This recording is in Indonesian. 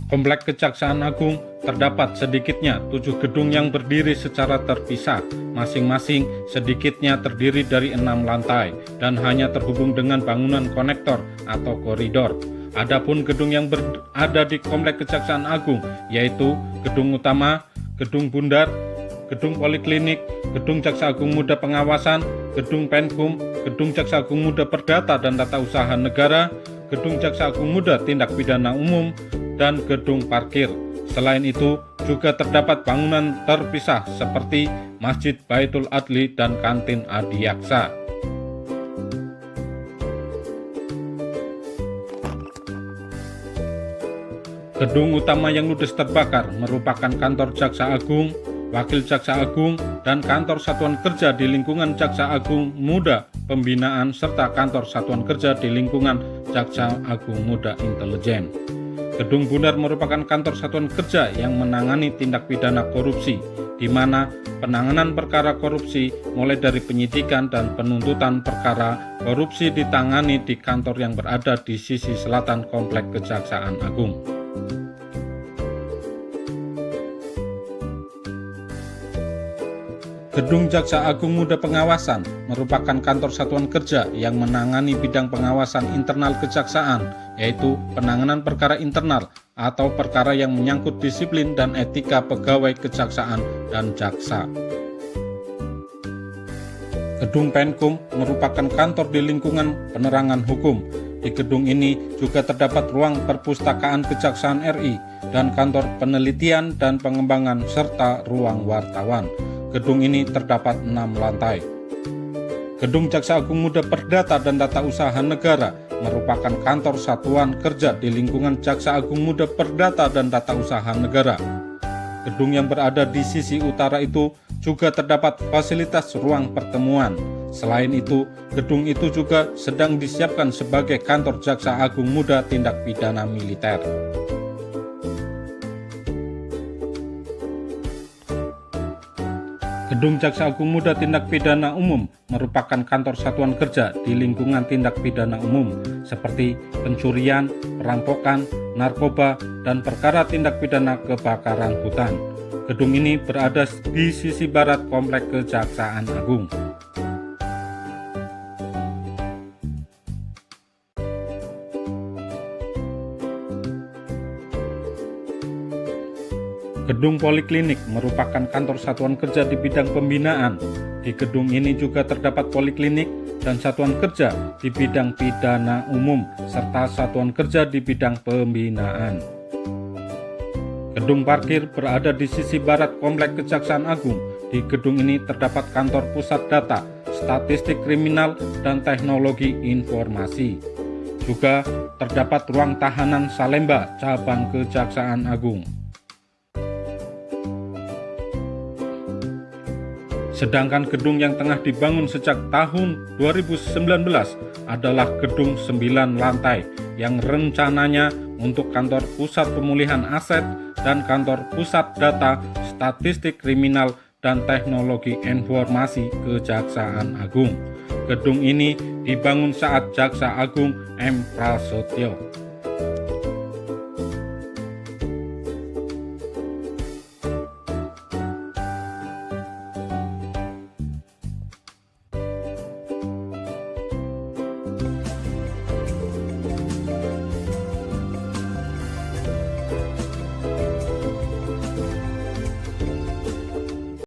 Komplek Kejaksaan Agung terdapat sedikitnya 7 gedung yang berdiri secara terpisah, masing-masing sedikitnya terdiri dari 6 lantai dan hanya terhubung dengan bangunan konektor atau koridor. Adapun gedung yang berada di Komplek Kejaksaan Agung yaitu Gedung Utama, Gedung Bundar, Gedung Poliklinik, Gedung Jaksa Agung Muda Pengawasan, Gedung Penkum, Gedung Jaksa Agung Muda Perdata dan Tata Usaha Negara, Gedung Jaksa Agung Muda Tindak Pidana Umum, dan gedung parkir. Selain itu, juga terdapat bangunan terpisah seperti Masjid Baitul Adli dan Kantin Adiaksa. Gedung utama yang ludes terbakar merupakan kantor Jaksa Agung, Wakil Jaksa Agung, dan kantor Satuan Kerja di lingkungan Jaksa Agung Muda Pembinaan serta kantor Satuan Kerja di lingkungan Jaksa Agung Muda Intelijen. Gedung Bundar merupakan kantor Satuan Kerja yang menangani tindak pidana korupsi, di mana penanganan perkara korupsi mulai dari penyidikan dan penuntutan perkara korupsi ditangani di kantor yang berada di sisi selatan Komplek Kejaksaan Agung. Gedung Jaksa Agung Muda Pengawasan merupakan kantor Satuan Kerja yang menangani bidang pengawasan internal kejaksaan, yaitu penanganan perkara internal atau perkara yang menyangkut disiplin dan etika pegawai kejaksaan dan jaksa. Gedung Penkum merupakan kantor di lingkungan penerangan hukum. Di gedung ini juga terdapat ruang perpustakaan Kejaksaan RI dan kantor penelitian dan pengembangan serta ruang wartawan. Gedung ini terdapat 6 lantai. Gedung Jaksa Agung Muda Perdata dan Tata Usaha Negara merupakan kantor satuan kerja di lingkungan Jaksa Agung Muda Perdata dan Tata Usaha Negara. Gedung yang berada di sisi utara itu juga terdapat fasilitas ruang pertemuan. Selain itu, gedung itu juga sedang disiapkan sebagai kantor Jaksa Agung Muda Tindak Pidana Militer. Gedung Jaksa Agung Muda Tindak Pidana Umum merupakan kantor satuan kerja di lingkungan tindak pidana umum seperti pencurian, perampokan, narkoba, dan perkara tindak pidana kebakaran hutan. Gedung ini berada di sisi barat Komplek Kejaksaan Agung. Gedung Poliklinik merupakan kantor satuan kerja di bidang pembinaan. Di gedung ini juga terdapat poliklinik dan satuan kerja di bidang pidana umum serta satuan kerja di bidang pembinaan. Gedung parkir berada di sisi barat Komplek Kejaksaan Agung. Di gedung ini terdapat kantor pusat data, statistik kriminal, dan teknologi informasi. Juga terdapat ruang tahanan Salemba, cabang Kejaksaan Agung. Sedangkan gedung yang tengah dibangun sejak tahun 2019 adalah gedung 9 lantai yang rencananya untuk kantor pusat pemulihan aset dan kantor pusat data, statistik kriminal, dan teknologi informasi Kejaksaan Agung. Gedung ini dibangun saat Jaksa Agung M. Prasetyo.